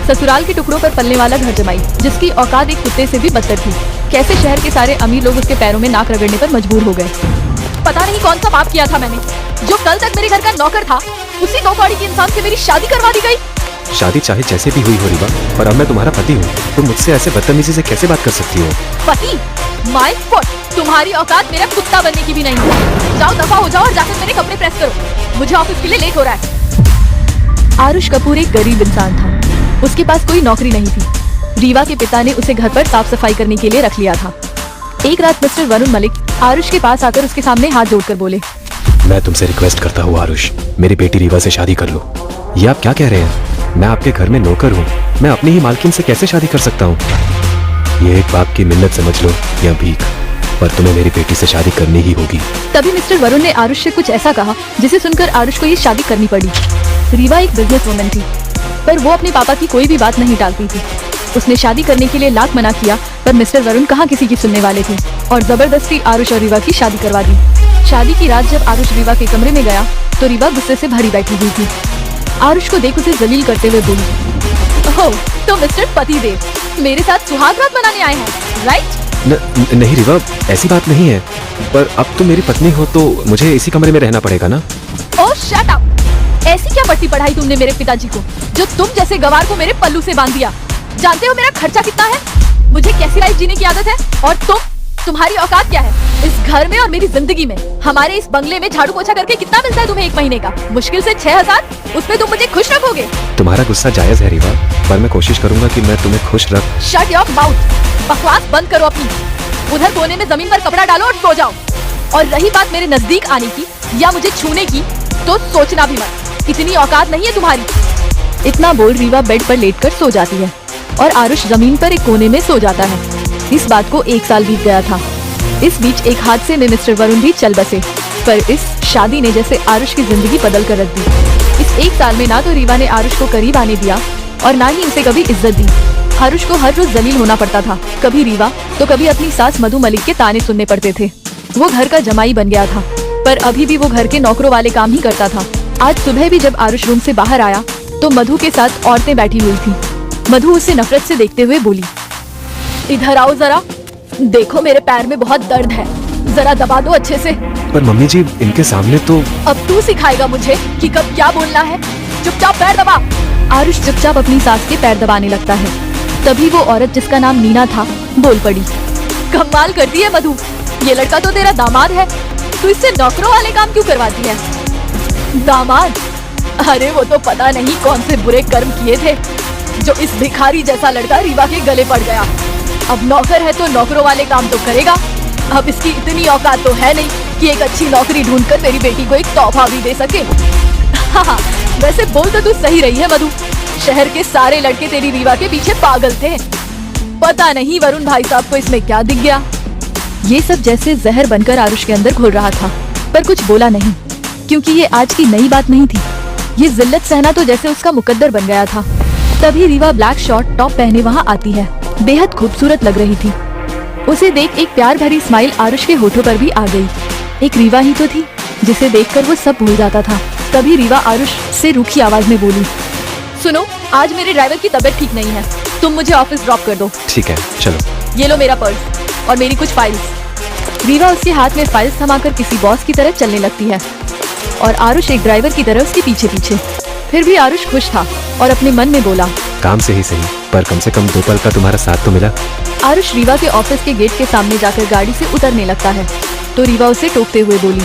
ससुराल के टुकड़ों पर पलने वाला घर जमाई, जिसकी औकात एक कुत्ते से भी बदतर थी। कैसे शहर के सारे अमीर लोग उसके पैरों में नाक रगड़ने पर मजबूर हो गए। पता नहीं कौन सा पाप किया था मैंने, जो कल तक मेरे घर का नौकर था, उसी दो कौड़ी के इंसान से मेरी शादी करवा दी गई। शादी चाहे जैसे भी हुई हो रीवा, पर अब मैं तुम्हारा पति हूँ। तुम मुझसे ऐसे बदतमीजी से कैसे बात कर सकती हो? पति? माय गॉड, तुम्हारी औकात मेरा कुत्ता बनने की भी नहीं है। जाओ दफा हो जाओ और जाकर मेरे कपड़े प्रेस करो, मुझे ऑफिस के लिए लेट हो रहा है। आरुष कपूर एक गरीब इंसान था। उसके पास कोई नौकरी नहीं थी। रीवा के पिता ने उसे घर पर साफ सफाई करने के लिए रख लिया था। एक रात मिस्टर वरुण मलिक आरुष के पास आकर उसके सामने हाथ जोड़कर बोले, मैं तुमसे रिक्वेस्ट करता हूँ आरुष, मेरी बेटी रीवा से शादी कर लो। ये आप क्या कह रहे हैं? मैं आपके घर में नौकर हूँ, मैं अपनी ही मालकिन से कैसे शादी कर सकता हूँ? ये एक बाप की मिन्नत समझ लो या भीख, पर तुम्हें मेरी बेटी से शादी करनी ही होगी। तभी मिस्टर वरुण ने आरुष से कुछ ऐसा कहा जिसे सुनकर आरुष को ये शादी करनी पड़ी। रीवा एक बिजनेस वुमन थी, पर वो अपने पापा की कोई भी बात नहीं टालती थी। उसने शादी करने के लिए लाख मना किया, पर मिस्टर वरुण कहाँ किसी की सुनने वाले थे और जबरदस्ती आरुष और रीवा की शादी करवा दी। शादी की रात जब आरुष रीवा के कमरे में गया तो रीवा गुस्से से भरी बैठी हुई थी। आरुष को देख उसे जलील करते हुए बोली, ओह, तो मिस्टर पतिदेव मेरे साथ सुहाग रात मनाने आए हैं, राइट? नहीं रीवा, ऐसी बात नहीं है, पर अब तुम मेरी पत्नी हो तो मुझे इसी कमरे में रहना पड़ेगा ना। ओह शट अप! ऐसी क्या पट्टी पढ़ाई तुमने मेरे पिताजी को, जो तुम जैसे गवार को मेरे पल्लू से बांध दिया? जानते हो मेरा खर्चा कितना है? मुझे कैसी लाइफ जीने की आदत है? और तुम्हारी औकात क्या है इस घर में और मेरी जिंदगी में? हमारे इस बंगले में झाड़ू पोछा करके कितना मिलता है तुम्हें एक महीने का? मुश्किल से 6000। उसमें तुम मुझे खुश रखोगे? तुम्हारा गुस्सा जायज है रीवा, पर मैं कोशिश करूंगा कि मैं तुम्हें खुश रख। Shut your mouth! बकवास बंद करो अपनी। उधर कोने में जमीन पर कपड़ा डालो और सो जाओ। और रही बात मेरे नजदीक आने की या मुझे छूने की, तो सोचना भी मत, इतनी औकात नहीं है तुम्हारी। इतना बोल रीवा बेड पर लेटकर सो जाती है और आरुष जमीन पर एक कोने में सो जाता है। इस बात को 1 साल बीत गया था। इस बीच एक हादसे में मिस्टर वरुण भी चल बसे, पर इस शादी ने जैसे आरुष की जिंदगी बदल कर रख दी। इस 1 साल में ना तो रीवा ने आरुष को करीब आने दिया और ना ही उसे कभी इज्जत दी। आरुष को हर रोज जलील होना पड़ता था, कभी रीवा तो कभी अपनी सास मधु मलिक के ताने सुनने पड़ते थे। वो घर का जमाई बन गया था, पर अभी भी वो घर के नौकरों वाले काम ही करता था। आज सुबह भी जब आरुष रूम से बाहर आया तो मधु के साथ औरतें बैठी हुई थी। मधु उसे नफरत से देखते हुए बोली, इधर आओ जरा, देखो मेरे पैर में बहुत दर्द है, जरा दबा दो अच्छे से। पर मम्मी जी, इनके सामने तो। अब तू सिखाएगा मुझे कि कब क्या बोलना है। चुपचाप पैर दबा। आरुष चुपचाप अपनी सास के पैर दबाने लगता है। तभी वो औरत जिसका नाम नीना था बोल पड़ी, कमाल करती है मधु, ये लड़का तो तेरा दामाद है, तू इससे नौकरों वाले काम क्यों करवाती है? दामाद? अरे वो तो पता नहीं कौन से बुरे कर्म किए थे जो इस भिखारी जैसा लड़का रीवा के गले पड़ गया। अब नौकर है तो नौकरों वाले काम तो करेगा। अब इसकी इतनी औकात तो है नहीं कि एक अच्छी नौकरी ढूंढकर मेरी बेटी को एक तोहफा भी दे सके। हाँ, वैसे बोल तो तू सही रही है मधु, शहर के सारे लड़के तेरी रीवा के पीछे पागल थे। पता नहीं वरुण भाई साहब को इसमें क्या दिख गया। ये सब जैसे जहर बनकर आरुष के अंदर घुल रहा था, पर कुछ बोला नहीं, क्योंकि ये आज की नई बात नहीं थी। ये जिल्लत सहना तो जैसे उसका मुकद्दर बन गया था। तभी रीवा ब्लैक शॉर्ट टॉप पहने वहाँ आती है। बेहद खूबसूरत लग रही थी। उसे देख एक प्यार भरी स्माइल आरुष के होठों पर भी आ गई। एक रीवा ही तो थी जिसे देखकर वो सब भूल जाता था। तभी रीवा आरुष से रूखी आवाज में बोली, सुनो, आज मेरे ड्राइवर की तबीयत ठीक नहीं है, तुम मुझे ऑफिस ड्रॉप कर दो। ठीक है, चलो। ये लो मेरा पर्स और मेरी कुछ फाइल्स। रीवा उसके हाथ में फाइल्स थमाकर किसी बॉस की तरह चलने लगती है और आरुष एक ड्राइवर की तरह उसके पीछे पीछे। फिर भी आरुष खुश था और अपने मन में बोला, काम से ही सही, पर कम से कम 2 पल का तुम्हारा साथ तो मिला। आरुष रीवा के ऑफिस के गेट के सामने जाकर गाड़ी से उतरने लगता है तो रीवा उसे टोकते हुए बोली,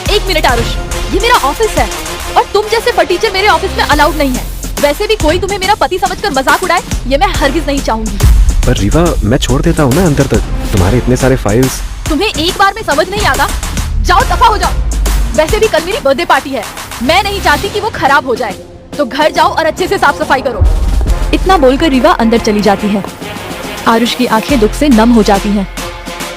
1 मिनट आरुष, ये मेरा ऑफिस है और तुम जैसे फटीचर मेरे ऑफिस में अलाउड नहीं है। वैसे भी कोई तुम्हें मेरा पति समझकर मजाक उड़ाए, ये मैं हरगिज नहीं चाहूंगी। पर रीवा, मैं छोड़ देता हूँ ना अंदर तक, तुम्हारे इतने सारे फाइल्स। तुम्हें एक बार में समझ नहीं आता? जाओ दफा हो जाओ। वैसे भी कल मेरी बर्थडे पार्टी है, मैं नहीं चाहती कि वो खराब हो जाए, तो घर जाओ और अच्छे से साफ सफाई करो। इतना बोलकर रीवा अंदर चली जाती है। आरुष की आंखें दुख से नम हो जाती हैं,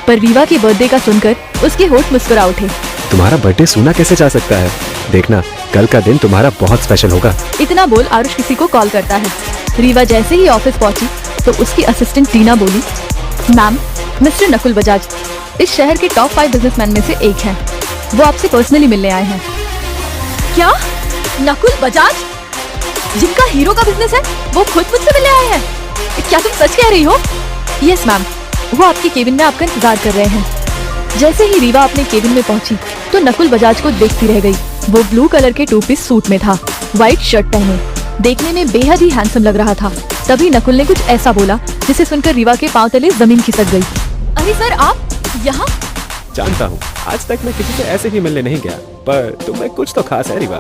पर रीवा के बर्थडे का सुनकर उसके होठ मुस्कुरा उठे। तुम्हारा बर्थडे सुना कैसे जा सकता है? देखना कल का दिन तुम्हारा बहुत स्पेशल होगा। इतना बोल आरुष किसी को कॉल करता है। रीवा जैसे ही ऑफिस पहुंची तो उसकी असिस्टेंट टीना बोली, मैम, मिस्टर नकुल बजाज इस शहर के टॉप 5 बिजनेसमैन में से एक हैं। वो आपसे पर्सनली मिलने आए हैं। क्या? नकुल बजाज, जिनका हीरो का बिजनेस है, वो खुद मुझसे मिलने आए हैं? क्या तुम सच कह रही हो? यस मैम, वो आपके केबिन में आपका इंतजार कर रहे हैं। जैसे ही रीवा अपने केबिन में पहुंची तो नकुल बजाज को देखती रह गई। वो ब्लू कलर के 2 पीस सूट में था, व्हाइट शर्ट पहने, देखने में बेहद ही हैंडसम लग रहा था। तभी नकुल ने कुछ ऐसा बोला जिसे सुनकर रीवा के पांव तले जमीन खिसक गई। अरे सर, आप यहाँ? जानता हूँ आज तक मैं किसी से ऐसे ही मिलने नहीं गया, पर तुम्हें कुछ तो खास है रीवा।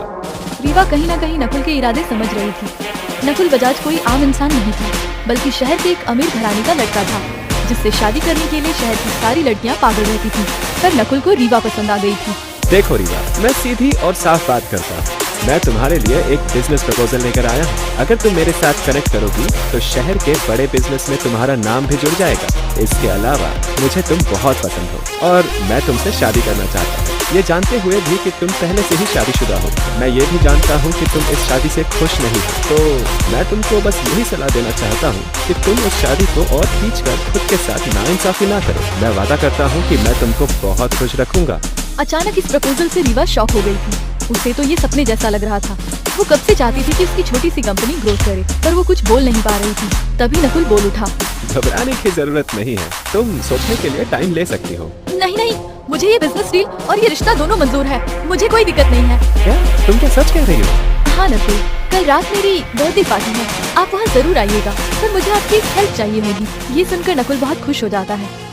रीवा कहीं न कहीं नकुल के इरादे समझ रही थी। नकुल बजाज कोई आम इंसान नहीं था, बल्कि शहर के एक अमीर घराने का लड़का था, जिससे शादी करने के लिए शहर की सारी लड़कियां पागल रहती थी। पर नकुल को रीवा पसंद आ गई थी। देखो रीवा, मैं सीधी और साफ बात करता हूँ। मैं तुम्हारे लिए एक बिजनेस प्रपोजल लेकर आया हूँ। अगर तुम मेरे साथ कनेक्ट करोगी तो शहर के बड़े बिजनेस में तुम्हारा नाम भी जुड़ जाएगा। इसके अलावा मुझे तुम बहुत पसंद हो और मैं तुमसे शादी करना चाहता हूँ, ये जानते हुए भी कि तुम पहले से ही शादीशुदा हो। मैं ये भी जानता हूँ कि तुम इस शादी से खुश नहीं हो, तो मैं तुमको बस यही सलाह देना चाहता हूँ कि तुम इस शादी को और खींचकर खुद के साथ नाइंसाफी ना करो। मैं वादा करता हूँ कि मैं तुमको बहुत खुश रखूंगा। अचानक इस प्रपोजल से रीवा शॉक हो गई थी। उसे तो ये सपने जैसा लग रहा था। वो कब से चाहती थी कि उसकी छोटी सी कंपनी ग्रोथ करे, पर वो कुछ बोल नहीं पा रही थी। तभी नकुल बोल उठा, घबराने की जरूरत नहीं है, तुम सोचने के लिए टाइम ले सकती हो। नहीं नहीं, मुझे ये बिजनेस डील और ये रिश्ता दोनों मंजूर है, मुझे कोई दिक्कत नहीं है। क्या तुम क्या सच कह रही हो? हाँ नकुल, कल रात मेरी बर्थडे पार्टी है, आप वहाँ जरूर आइएगा, पर मुझे आपकी हेल्प चाहिए होगी। ये सुनकर नकुल बहुत खुश हो जाता है।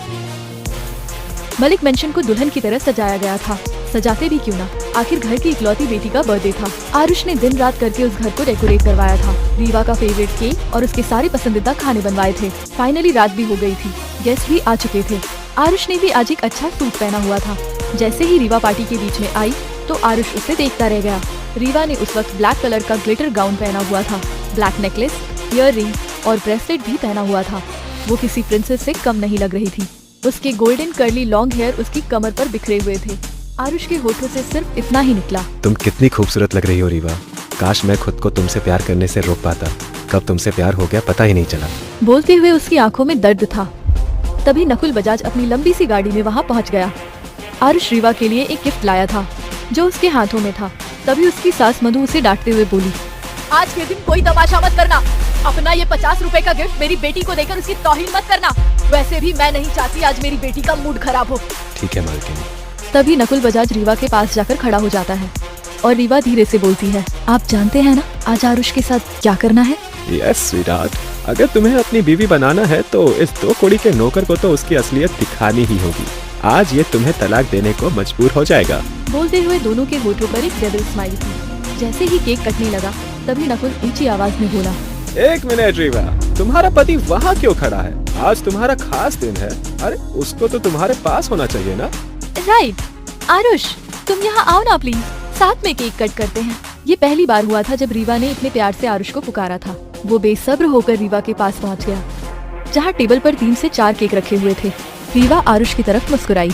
मलिक मेंशन को दुल्हन की तरह सजाया गया था। सजाते भी क्यों ना, आखिर घर की इकलौती बेटी का बर्थडे था। आरुष ने दिन रात करके उस घर को डेकोरेट करवाया था। रीवा का फेवरेट केक और उसके सारे पसंदीदा खाने बनवाए थे। फाइनली रात भी हो गई थी, गेस्ट भी आ चुके थे। आरुष ने भी आज एक अच्छा सूट पहना हुआ था। जैसे ही रीवा पार्टी के बीच में आई तो आरुष उसे देखता रह गया। रीवा ने उस वक्त ब्लैक कलर का ग्लिटर गाउन पहना हुआ था, ब्लैक नेकलेस, ईयररिंग और ब्रेसलेट भी पहना हुआ था। वो किसी प्रिंसेस से कम नहीं लग रही थी। उसके गोल्डन कर्ली लॉन्ग हेयर उसकी कमर पर बिखरे हुए थे। आरुष के होठों से सिर्फ इतना ही निकला, तुम कितनी खूबसूरत लग रही हो रीवा। काश मैं खुद को तुमसे प्यार करने से रोक पाता। कब तुमसे प्यार हो गया पता ही नहीं चला। बोलते हुए उसकी आंखों में दर्द था। तभी नकुल बजाज अपनी लंबी सी गाड़ी में वहाँ पहुँच गया। आरुष रीवा के लिए एक गिफ्ट लाया था जो उसके हाथों में था। तभी उसकी सास मधु उसे डांटते हुए बोली, आज के दिन कोई तमाशा मत करना। अपना ये 50 रुपए का गिफ्ट मेरी बेटी को देकर उसकी तौहीन मत करना। वैसे भी मैं नहीं चाहती आज मेरी बेटी का मूड खराब हो। ठीक है मालकिन। तभी नकुल बजाज रीवा के पास जाकर खड़ा हो जाता है और रीवा धीरे से बोलती है, आप जानते हैं ना आज आरुष के साथ क्या करना है? यस स्वीटहार्ट, अगर तुम्हें अपनी बीवी बनाना है तो इस 2 कौड़ी के नौकर को तो उसकी असलियत दिखानी ही होगी। आज ये तुम्हें तलाक देने को मजबूर हो जाएगा। बोलते हुए दोनों के होठों पर एक डेविल स्माइल थी। जैसे ही केक कटने लगा तभी नकुल ऊंची आवाज में बोला, 1 मिनट रीवा, तुम्हारा पति वहाँ क्यों खड़ा है? आज तुम्हारा खास दिन है। अरे उसको तो तुम्हारे पास होना चाहिए ना। राइट। आरुष, तुम यहाँ आओ ना प्लीज, साथ में केक कट करते हैं। ये पहली बार हुआ था जब रीवा ने इतने प्यार से आरुष को पुकारा था। वो बेसब्र होकर रीवा के पास पहुँच गया, जहाँ टेबल पर 3 से 4 केक रखे हुए थे। रीवा आरुष की तरफ मुस्कुराई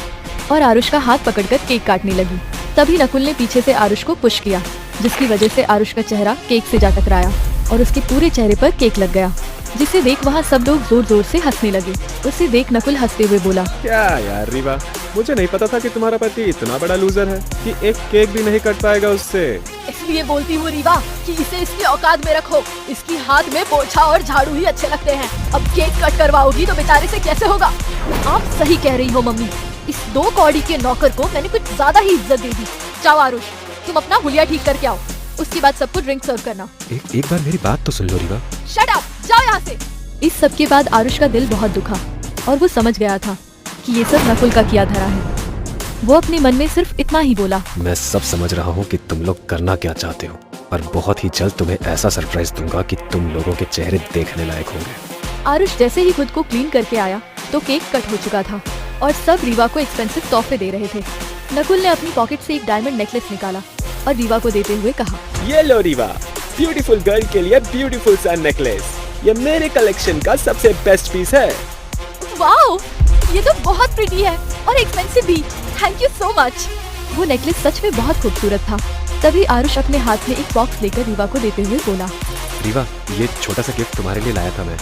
और आरुष का हाथ पकड़कर केक काटने लगी। तभी नकुल ने पीछे से आरुष को पुश किया, जिसकी वजह से आरुष का चेहरा केक से जा टकराया और उसके पूरे चेहरे पर केक लग गया, जिसे देख वहाँ सब लोग जोर जोर से हंसने लगे। उसे देख नकुल हंसते हुए बोला, क्या यार रीवा, मुझे नहीं पता था कि तुम्हारा पति इतना बड़ा लूजर है कि एक केक भी नहीं कट पाएगा उससे। इसलिए बोलती हूँ रीवा कि इसे इसकी औकात में रखो। इसकी हाथ में पोछा और झाड़ू ही अच्छे लगते हैं। अब केक कट करवाओगी तो बेचारे से कैसे होगा? आप सही कह रही हो मम्मी, इस 2 कौड़ी के नौकर को मैंने कुछ ज्यादा ही इज्जत दे दी। जाओ आरुष, तुम अपना हुलिया ठीक करके आओ, उसके बाद सबको ड्रिंक सर्व करना। एक बार मेरी बात तो सुन लो रीवा। शट अप, जाओ यहाँ से। इस सब के बाद आरुष का दिल बहुत दुखा और वो समझ गया था कि ये सब नकुल का किया धरा है। वो अपने मन में सिर्फ इतना ही बोला, मैं सब समझ रहा हूँ कि तुम लोग करना क्या चाहते हो, पर बहुत ही जल्द तुम्हें ऐसा सरप्राइज दूंगा कि तुम लोगों के चेहरे देखने लायक होंगे। आरुष जैसे ही खुद को क्लीन करके आया तो केक कट हो चुका था और सब रीवा को एक्सपेंसिव तोहफे दे रहे थे। नकुल ने अपनी पॉकेट से एक डायमंड नेकलेस निकाला और रीवा को देते हुए कहा, ये लो रीवा, ब्यूटीफुल गर्ल के लिए ब्यूटीफुल सा नेकलेस। ये मेरे कलेक्शन का सबसे बेस्ट पीस है। वाओ, ये तो बहुत प्रिटी है और एक्सपेंसिव भी। Thank you so much. वो नेकलेस सच में बहुत खूबसूरत था। तभी आरुष अपने हाथ में एक बॉक्स लेकर रीवा को देते हुए बोला, रीवा, ये छोटा सा गिफ्ट तुम्हारे लिए लाया था मैं,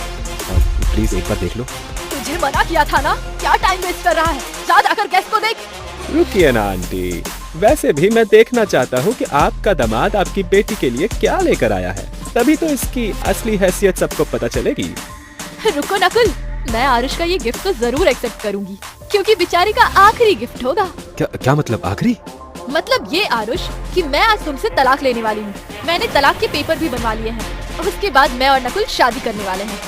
प्लीज एक बार देख लो। तुझे मना किया था ना, क्या टाइम वेस्ट कर रहा है, जा जाकर गेस्ट को देख। रुकिए ना आंटी, वैसे भी मैं देखना चाहता हूँ कि आपका दामाद आपकी बेटी के लिए क्या लेकर आया है, तभी तो इसकी असली हैसियत सबको पता चलेगी। रुको नकुल, मैं आरुष का ये गिफ्ट तो जरूर एक्सेप्ट करूंगी, क्योंकि बेचारी का आखिरी गिफ्ट होगा। क्या मतलब आखिरी? मतलब ये आरुष कि मैं आज तुमसे तलाक लेने वाली हूँ। मैंने तलाक के पेपर भी बनवा लिए हैं और उसके बाद मैं और नकुल शादी करने वाले हैं।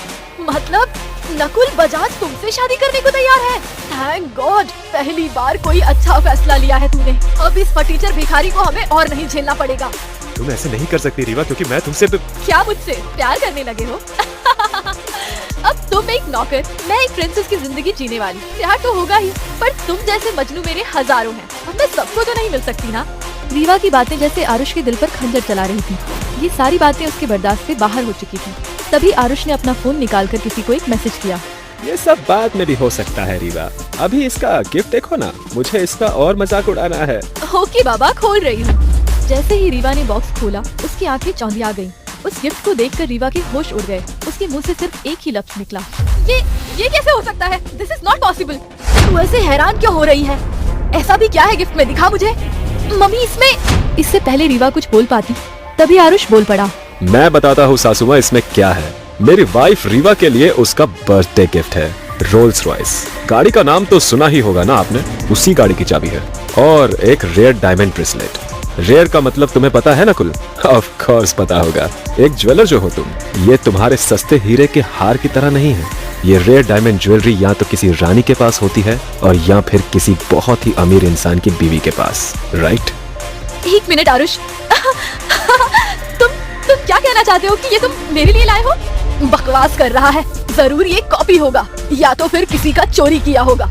मतलब नकुल बजाज तुमसे शादी करने को तैयार है। थैंक गॉड, पहली बार कोई अच्छा फैसला लिया है तूने। अब इस फटीचर भिखारी को हमें और नहीं झेलना पड़ेगा। तुम ऐसे नहीं कर सकती रीवा, क्योंकि मैं तुमसे क्या मुझसे प्यार करने लगे हो? अब तुम एक नौकर, मैं एक प्रिंसेस की जिंदगी जीने वाली। प्यार तो होगा ही, पर तुम जैसे मजनू मेरे हजारों हैं। अब मैं सबको तो नहीं मिल सकती ना। रीवा की बातें जैसे आरुष के दिल पर खंजर चला रही थी। ये सारी बातें उसके बर्दाश्त से बाहर हो चुकी थी। तभी आरुष ने अपना फोन निकालकर किसी को एक मैसेज किया। ये सब बाद में भी हो सकता है रीवा, अभी इसका गिफ्ट देखो ना, मुझे इसका और मजाक उड़ाना है। ओके बाबा, खोल रही हूँ। जैसे ही रीवा ने बॉक्स खोला, उसकी आंखें चौंधिया गईं। उस गिफ्ट को देखकर रीवा के होश उड़ गए। उसके मुंह से सिर्फ एक ही लफ्ज निकला, ये कैसे हो सकता है? This is not possible. तू ऐसे हैरान क्यों हो रही है? ऐसा भी क्या है गिफ्ट में, दिखा मुझे। मम्मी इसमें। इससे पहले रीवा कुछ बोल पाती, तभी आरुष बोल पड़ा। मैं बताता हूँ सासू माँ, इसमें क्या है। मेरी वाइफ रीवा के लिए उसका बर्थडे गिफ्ट है, रोल्स रॉयस। गाड़ी का नाम तो सुना ही होगा ना आपने, उसी गाड़ी की चाबी है। और एक रेयर डायमंड ब्रेसलेट। रेयर का मतलब तुम्हें पता है नकुल? ऑफ कोर्स पता होगा। एक ज्वेलर जो हो तुम, ये तुम्हारे सस्ते हीरे के हार की तरह नहीं है। ये रेयर डायमंड ज्वेलरी या तो किसी रानी के पास होती है और या फिर किसी बहुत ही अमीर इंसान की बीवी के पास, राइट? एक मिनट आरुष, तुम क्या कहना चाहते हो कि ये तुम मेरे लिए लाए हो? बकवास कर रहा है, जरूर ये कॉपी होगा या तो फिर किसी का चोरी किया होगा।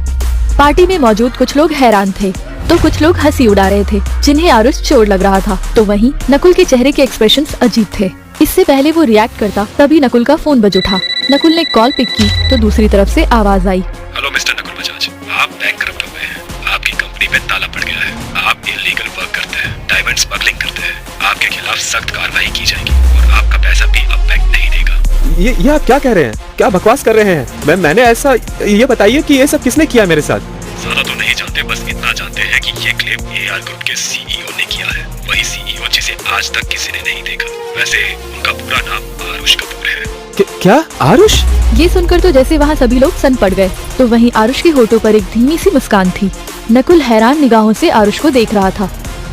पार्टी में मौजूद कुछ लोग हैरान थे तो कुछ लोग हंसी उड़ा रहे थे, जिन्हें आरुष चोर लग रहा था। तो वहीं नकुल के चेहरे के एक्सप्रेशंस अजीब थे। इससे पहले वो रिएक्ट करता, तभी नकुल का फोन बज उठा। नकुल ने कॉल पिक की तो दूसरी तरफ से आवाज आई। हेलो मिस्टर नकुल बजाज, आप बैंकरप्ट हो गए हैं। आपकी कंपनी में ताला पड़ गया है। आप इलीगल वर्क करते हैं, डायमंड स्मगलिंग करते हैं। आपके खिलाफ सख्त कार्रवाई की जाएगी और आपका पैसा भी अब बैंक नहीं देगा। ये आप क्या कह रहे हैं? क्या बकवास कर रहे हैं? मैंने ऐसा, ये बताइए कि ये सब किसने किया मेरे साथ? ज्यादा तो नहीं जानते, बस इतना जानते हैं कि ये क्लेम एआर ग्रुप के सीईओ ने किया है। वही सीईओ जिसे आज तक किसी ने नहीं देखा। वैसे उनका पूरा नाम आरुष कपूर है। क्या आरुष? ये सुनकर तो जैसे वहाँ सभी लोग सन पड़ गए। तो वहीं आरुष के होठों पर एक धीमी सी मुस्कान थी। नकुल हैरान निगाहों से आरुष को देख रहा था।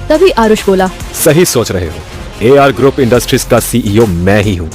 तभी आरुष बोला, सही सोच रहे हो। एआर ग्रुप इंडस्ट्रीज का सीईओ मैं ही हूँ।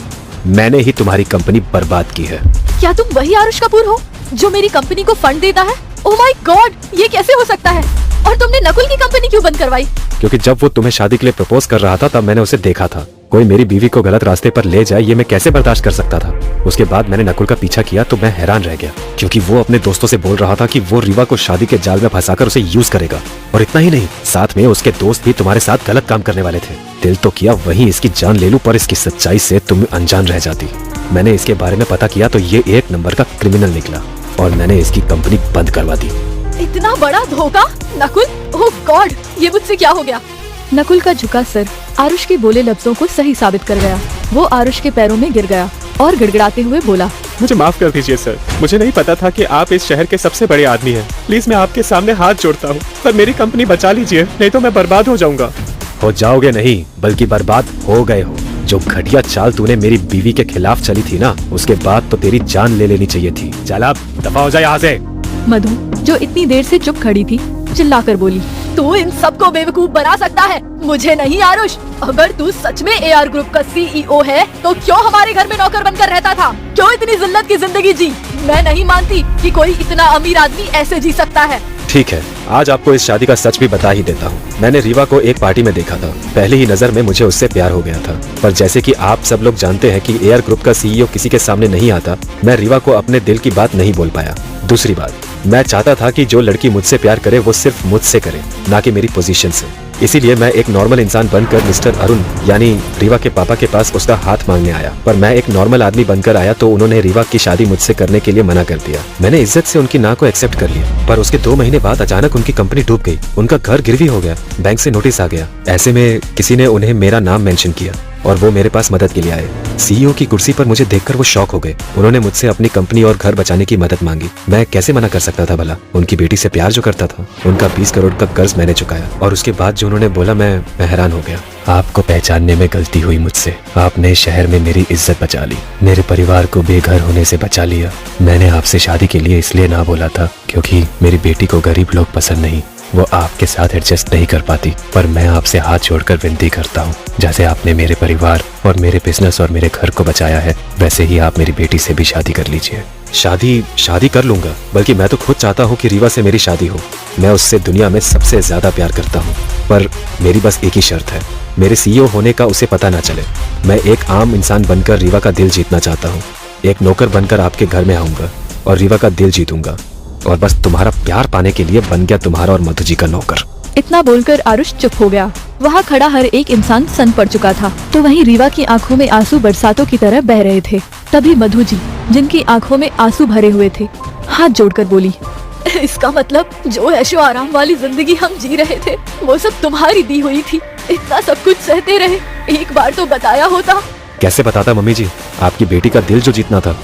मैंने ही तुम्हारी कंपनी बर्बाद की है। क्या तुम वही आरुष कपूर हो जो मेरी कंपनी को फंड देता है? ओह माय गॉड, ये कैसे हो सकता है? और तुमने नकुल की कंपनी क्यों बंद करवाई? क्योंकि जब वो तुम्हें शादी के लिए प्रपोज कर रहा था तब मैंने उसे देखा था। कोई मेरी बीवी को गलत रास्ते पर ले जाए ये मैं कैसे बर्दाश्त कर सकता था। उसके बाद मैंने नकुल का पीछा किया तो मैं हैरान रह गया, क्योंकि वो अपने दोस्तों से बोल रहा था कि वो रीवा को शादी के जाल में फंसाकर उसे यूज करेगा। और इतना ही नहीं, साथ में उसके दोस्त भी तुम्हारे साथ गलत काम करने वाले थे। दिल तो किया वहीं इसकी जान ले लूं, पर इसकी सच्चाई से तुम अनजान रह जाती। मैंने इसके बारे में पता किया तो ये एक नंबर का क्रिमिनल निकला और मैंने इसकी कंपनी बंद करवा दी। इतना बड़ा धोखा नकुल! ओह गॉड, ये मुझसे क्या हो गया? नकुल का झुका सर आरुष के बोले लफ्जों को सही साबित कर गया। वो आरुष के पैरों में गिर गया और गिड़गिड़ाते हुए बोला, मुझे माफ कर दीजिए सर, मुझे नहीं पता था कि आप इस शहर के सबसे बड़े आदमी हैं। प्लीज मैं आपके सामने हाथ जोड़ता हूँ, पर मेरी कंपनी बचा लीजिए, नहीं तो मैं बर्बाद हो जाऊंगा। हो जाओगे नहीं, बल्कि बर्बाद हो गए हो। जो घटिया चाल तूने मेरी बीवी के खिलाफ चली थी ना, उसके बाद तो तेरी जान ले लेनी चाहिए थी। चल अब दफा हो जाए यहाँ से। मधु, जो इतनी देर से चुप खड़ी थी, चिल्लाकर बोली, तू इन सबको बेवकूफ बना सकता है, मुझे नहीं आरुष। अगर तू सच में एआर ग्रुप का सीईओ है तो क्यों हमारे घर में नौकर बनकर रहता था? क्यों इतनी जिल्लत की जिंदगी जी? मैं नहीं मानती कि कोई इतना अमीर आदमी ऐसे जी सकता है। ठीक है, आज आपको इस शादी का सच भी बता ही देता हूँ। मैंने रीवा को एक पार्टी में देखा था। पहली ही नजर में मुझे उससे प्यार हो गया था। पर जैसे कि आप सब लोग जानते हैं कि एआर ग्रुप का सीईओ किसी के सामने नहीं आता, मैं रीवा को अपने दिल की बात नहीं बोल पाया। दूसरी बात, मैं चाहता था कि जो लड़की मुझसे प्यार करे वो सिर्फ मुझसे करे, ना कि मेरी पोजीशन से। इसीलिए मैं एक नॉर्मल इंसान बनकर मिस्टर अरुण यानी रीवा के पापा के पास उसका हाथ मांगने आया। पर मैं एक नॉर्मल आदमी बनकर आया तो उन्होंने रीवा की शादी मुझसे करने के लिए मना कर दिया। मैंने इज्जत से उनकी ना को एक्सेप्ट कर लिया, पर उसके 2 महीने बाद अचानक उनकी कंपनी डूब गई। उनका घर गिरवी हो गया, बैंक से नोटिस आ गया। ऐसे में किसी ने उन्हें मेरा नाम मेंशन किया और वो मेरे पास मदद के लिए आए। सीईओ की कुर्सी पर मुझे देखकर वो शॉक हो गए। उन्होंने मुझसे अपनी कंपनी और घर बचाने की मदद मांगी। मैं कैसे मना कर सकता था भला? उनकी बेटी से प्यार जो करता था, उनका 20 करोड़ का कर्ज मैंने चुकाया। और उसके बाद जो उन्होंने बोला मैं हैरान हो गया। आपको पहचानने में गलती हुई मुझसे। आपने शहर में मेरी इज्जत बचा ली, मेरे परिवार को बेघर होने से बचा लिया। मैंने आपसे शादी के लिए इसलिए ना बोला था क्योंकि मेरी बेटी को गरीब लोग पसंद नहीं, वो आपके साथ एडजस्ट नहीं कर पाती। पर मैं आपसे हाथ जोड़कर विनती करता हूँ, जैसे आपने मेरे परिवार और मेरे बिजनेस और मेरे घर को बचाया है, वैसे ही आप मेरी बेटी से भी शादी कर लीजिए। शादी कर लूंगा, बल्कि मैं तो खुद चाहता हूँ कि रीवा से मेरी शादी हो। मैं उससे दुनिया में सबसे ज्यादा प्यार करता हूँ। पर मेरी बस एक ही शर्त है, मेरे सीईओ होने का उसे पता ना चले। मैं एक आम इंसान बनकर रीवा का दिल जीतना चाहता हूँ। एक नौकर बनकर आपके घर में आऊंगा और रीवा का दिल जीतूंगा, और बस तुम्हारा प्यार पाने के लिए बन गया तुम्हारा और मधु जी का नौकर। इतना बोलकर आरुष चुप हो गया। वहाँ खड़ा हर एक इंसान सन पड़ चुका था, तो वहीं रीवा की आंखों में आंसू बरसातों की तरह बह रहे थे। तभी मधु जी, जिनकी आंखों में आंसू भरे हुए थे, हाथ जोड़कर बोली, इसका मतलब जो ऐशो आराम वाली जिंदगी हम जी रहे थे वो सब तुम्हारी दी हुई थी। इतना सब कुछ सहते रहे, एक बार तो बताया होता। कैसे बताता मम्मी जी, आपकी बेटी का दिल जो जीतना था।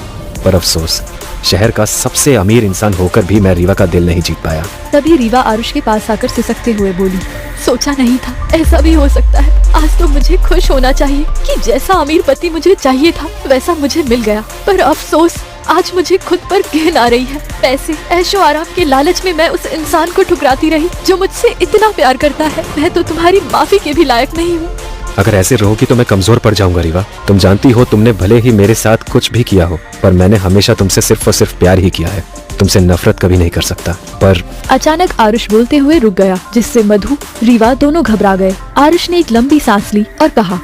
पर अफसोस, शहर का सबसे अमीर इंसान होकर भी मैं रीवा का दिल नहीं जीत पाया। तभी रीवा आरुष के पास आकर सिसकते हुए बोली, सोचा नहीं था ऐसा भी हो सकता है। आज तो मुझे खुश होना चाहिए कि जैसा अमीर पति मुझे चाहिए था वैसा मुझे मिल गया। पर अफसोस, आज मुझे खुद पर घिन आ रही है। पैसे, ऐशो आराम के लालच में मैं उस इंसान को ठुकराती रही जो मुझसे इतना प्यार करता है। मैं तो तुम्हारी माफी के भी लायक नहीं हूँ। अगर ऐसे रहोगी तो मैं कमजोर पड़ जाऊंगा रीवा। तुम जानती हो, तुमने भले ही मेरे साथ कुछ भी किया हो, पर मैंने हमेशा तुमसे सिर्फ और सिर्फ प्यार ही किया है। तुमसे नफरत कभी नहीं कर सकता। पर अचानक आरुष बोलते हुए रुक गया, जिससे मधु, रीवा दोनों घबरा गए। आरुष ने एक लंबी सांस ली और कहा,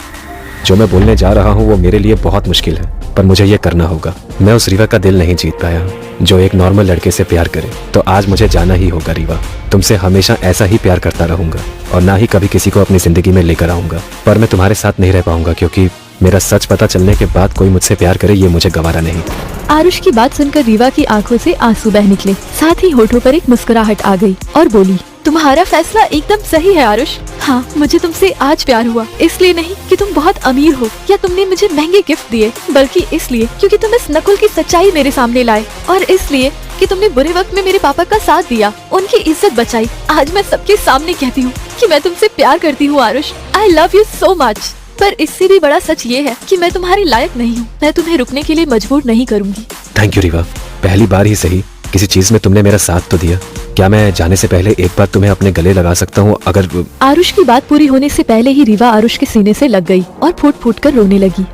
जो मैं बोलने जा रहा हूँ वो मेरे लिए बहुत मुश्किल है, पर मुझे ये करना होगा। मैं उस रीवा का दिल नहीं जीत पाया जो एक नॉर्मल लड़के से प्यार करे, तो आज मुझे जाना ही होगा रीवा। तुमसे हमेशा ऐसा ही प्यार करता रहूंगा और ना ही कभी किसी को अपनी जिंदगी में लेकर आऊंगा। पर मैं तुम्हारे साथ नहीं रह पाऊंगा क्योंकि मेरा सच पता चलने के बाद कोई मुझसे प्यार करे ये मुझे गवारा नहीं। आरुष की बात सुनकर रीवा की आंखों से आंसू बह निकले, साथ ही होठों पर एक मुस्कुराहट आ गई और बोली, तुम्हारा फैसला एकदम सही है आरुष। हाँ, मुझे तुमसे आज प्यार हुआ, इसलिए नहीं कि तुम बहुत अमीर हो या तुमने मुझे महंगे गिफ्ट दिए, बल्कि इसलिए क्योंकि तुम इस नकुल की सच्चाई मेरे सामने लाए, और इसलिए कि तुमने बुरे वक्त में मेरे पापा का साथ दिया, उनकी इज्जत बचाई। आज मैं सबके सामने कहती हूँ कि मैं तुमसे प्यार करती हूँ Aarush. I love you so much. पर इससे भी बड़ा सच ये है कि मैं तुम्हारे लायक नहीं हूँ। मैं तुम्हें रुकने के लिए मजबूर नहीं करूँगी। थैंक यू रीवा, पहली बार ही सही किसी चीज में तुमने मेरा साथ तो दिया। क्या मैं जाने से पहले एक बार तुम्हें अपने गले लगा सकता हूँ? अगर आरुष की बात पूरी होने से पहले ही रीवा आरुष के सीने से लग गई और फूट फूट कर रोने लगी।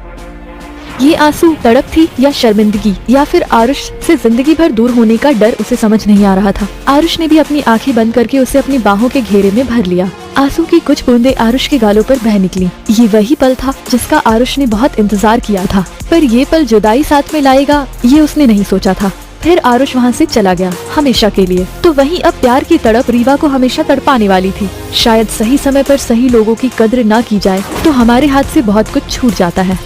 ये आंसू तड़प थी या शर्मिंदगी या फिर आरुष से जिंदगी भर दूर होने का डर, उसे समझ नहीं आ रहा था। आरुष ने भी अपनी आंखें बंद करके उसे अपनी बाहों के घेरे में भर लिया। आंसू की कुछ बूंदें आरुष के गालों पर बह निकली। ये वही पल था जिसका आरुष ने बहुत इंतजार किया था, पर ये पल जुदाई साथ में लाएगा ये उसने नहीं सोचा था। फिर आरुष वहाँ से चला गया हमेशा के लिए। तो वहीं अब प्यार की तड़प रीवा को हमेशा तड़पाने वाली थी। शायद सही समय पर सही लोगों की कद्र ना की जाए तो हमारे हाथ से बहुत कुछ छूट जाता है।